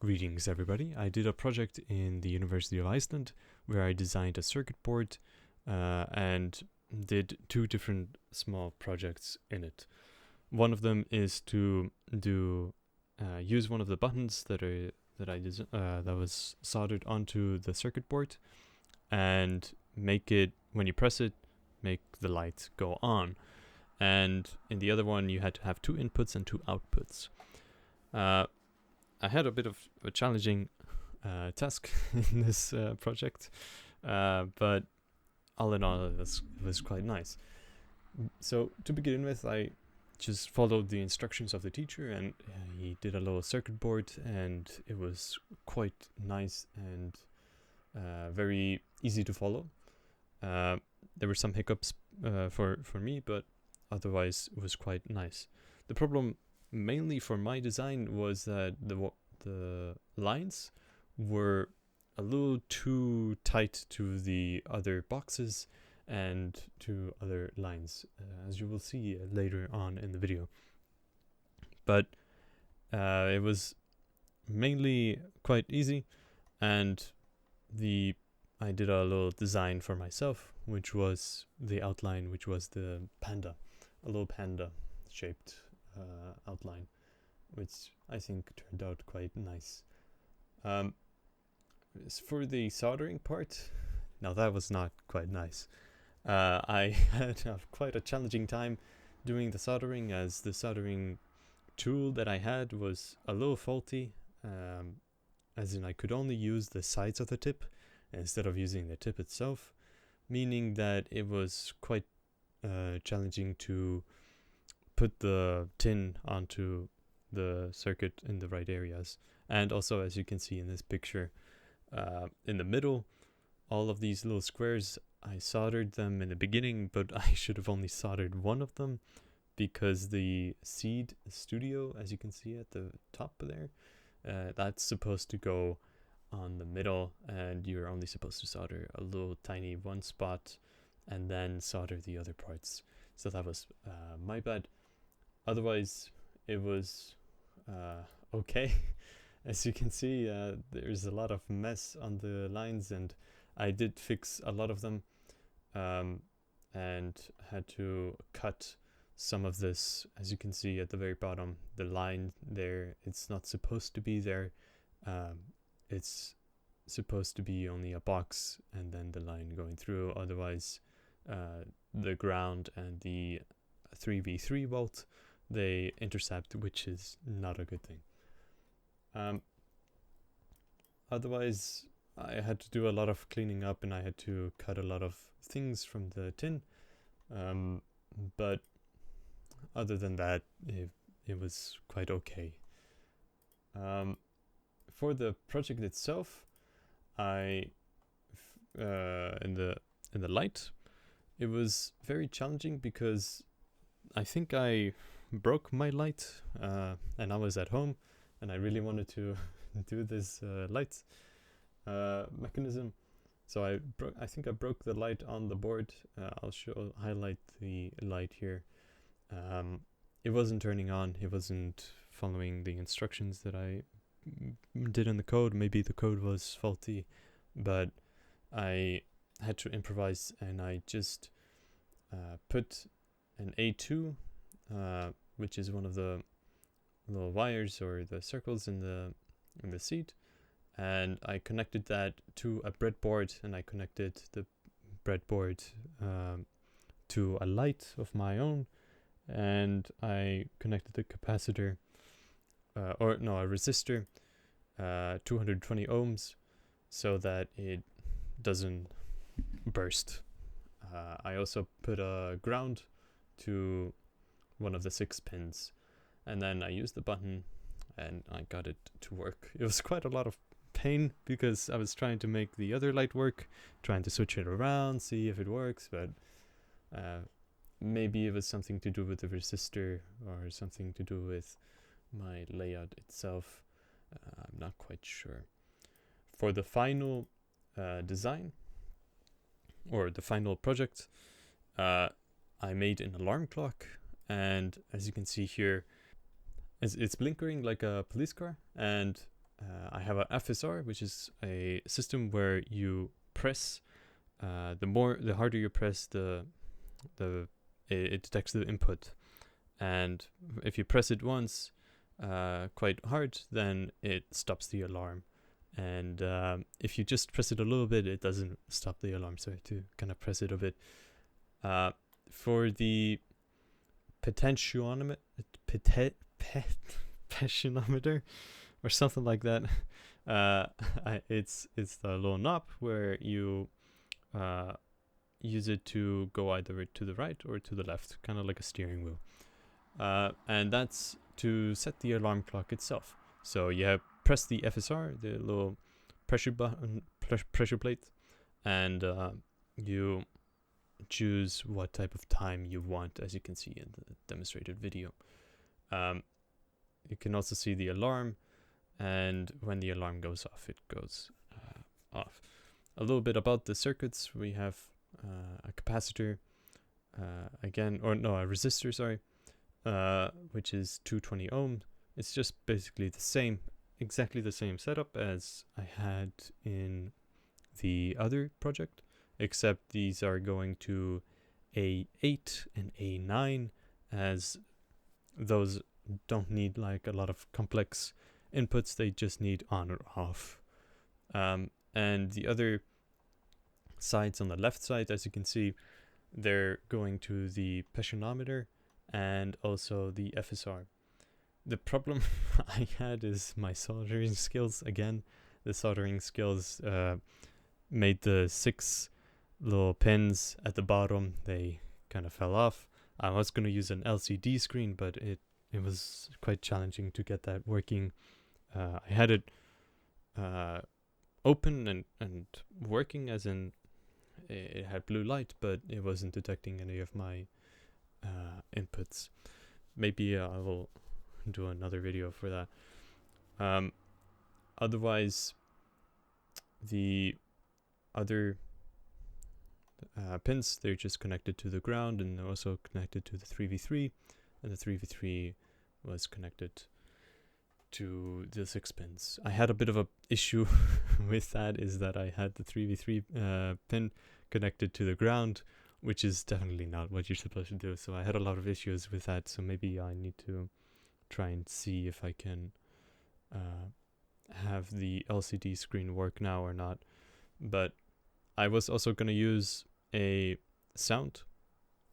Greetings, everybody. I did a project in the University of Iceland where I designed a circuit board and did two different small projects in it. One of them is to use one of the buttons that was soldered onto the circuit board and make it, when you press it, make the light go on. And in the other one, you had to have two inputs and two outputs. I had a bit of a challenging task in this project, but all in all, it was quite nice. So to begin with, I just followed the instructions of the teacher, and he did a little circuit board, and it was quite nice and very easy to follow. There were some hiccups for me, but otherwise it was quite nice. The problem mainly for my design was that the lines were a little too tight to the other boxes and to other lines, as you will see later on in the video. But it was mainly quite easy, and I did a little design for myself, which was the outline, which was the panda, a little panda shaped outline, which I think turned out quite nice. For the soldering part, now that was not quite nice. I had quite a challenging time doing the soldering, as the soldering tool that I had was a little faulty, as in I could only use the sides of the tip instead of using the tip itself, meaning that it was quite challenging to put the tin onto the circuit in the right areas. And also, as you can see in this picture, in the middle, all of these little squares, I soldered them in the beginning, but I should have only soldered one of them, because the Seeed Studio, as you can see at the top there, that's supposed to go on the middle, and you're only supposed to solder a little tiny one spot and then solder the other parts. So that was my bad. Otherwise, it was okay. As you can see, there's a lot of mess on the lines, and I did fix a lot of them, and had to cut some of this. As you can see at the very bottom, the line there, it's not supposed to be there. It's supposed to be only a box and then the line going through. Otherwise, the ground and the 3v3 volt, they intercept, which is not a good thing. Otherwise, I had to do a lot of cleaning up, and I had to cut a lot of things from the tin. But other than that, it was quite okay. For the project itself, in the light, it was very challenging because I think I broke my light, and I was at home, and I really wanted to do this light mechanism. So I think I broke the light on the board. I'll highlight the light here. It wasn't turning on. It wasn't following the instructions that I did in the code. Maybe the code was faulty, but I had to improvise, and I just put an A2, which is one of the little wires or the circles in the seat, and I connected that to a breadboard, and I connected the breadboard to a light of my own, and I connected the capacitor, a resistor, 220 ohms, so that it doesn't burst. I also put a ground to one of the 6 pins, and then I used the button, and I got it to work. It was quite a lot of pain because I was trying to make the other light work, trying to switch it around, see if it works, but maybe it was something to do with the resistor or something to do with my layout itself. I'm not quite sure. For the final design, or the final project, I made an alarm clock, and as you can see here, it's blinkering like a police car, and I have a FSR, which is a system where you press. The harder you press, it detects the input, and if you press it once, quite hard, then it stops the alarm. And if you just press it a little bit, it doesn't stop the alarm. So I have to kind of press it a bit. For the potentiometer, potentiometer, or something like that, it's the little knob where you use it to go either to the right or to the left, kind of like a steering wheel. And that's to set the alarm clock itself. So you press the FSR, the little pressure button, pressure plate, and you choose what type of time you want, as you can see in the demonstrated video. You can also see the alarm, and when the alarm goes off, it goes off. A little bit about the circuits. We have a capacitor, a resistor, sorry, which is 220 ohms. It's just basically exactly the same setup as I had in the other project, except these are going to A8 and A9, as those don't need like a lot of complex inputs. They just need on or off. And the other sides on the left side, as you can see, they're going to the potentiometer and also the FSR. The problem I had is my soldering skills. Again, the soldering skills made the 6 little pins at the bottom, they kind of fell off. I was going to use an LCD screen, but it was quite challenging to get that working. I had it open and working, as in it had blue light, but it wasn't detecting any of my inputs. Maybe I will do another video for that. Otherwise, the other pins, they're just connected to the ground, and they're also connected to the 3v3, and the 3v3 was connected to the 6 pins. I had a bit of a issue with that, is that I had the 3v3 pin connected to the ground, which is definitely not what you're supposed to do. So I had a lot of issues with that. So maybe I need to try and see if I can have the LCD screen work now or not. But I was also going to use a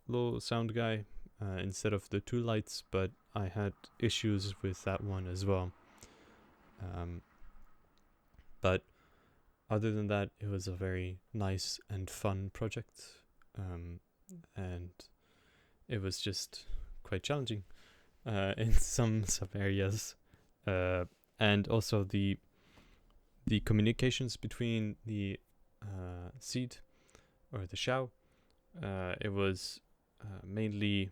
little sound guy instead of the 2 lights, but I had issues with that one as well. But other than that, it was a very nice and fun project, and it was just quite challenging in some areas, and also the communications between the seed or the Xiao. It was mainly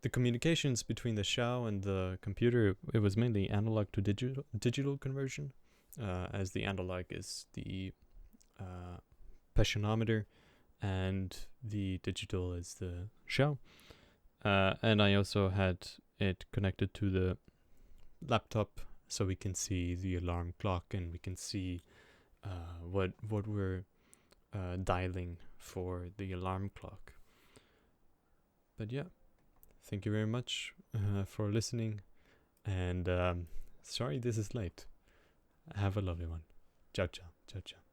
the communications between the Xiao and the computer. It was mainly analog to digital conversion, as the analog is the potentiometer and the digital is the Xiao. And I also had it connected to the laptop, so we can see the alarm clock, and we can see what we're dialing for the alarm clock. But yeah, thank you very much for listening, and sorry this is late. Have a lovely one. Ciao ciao. Ciao ciao.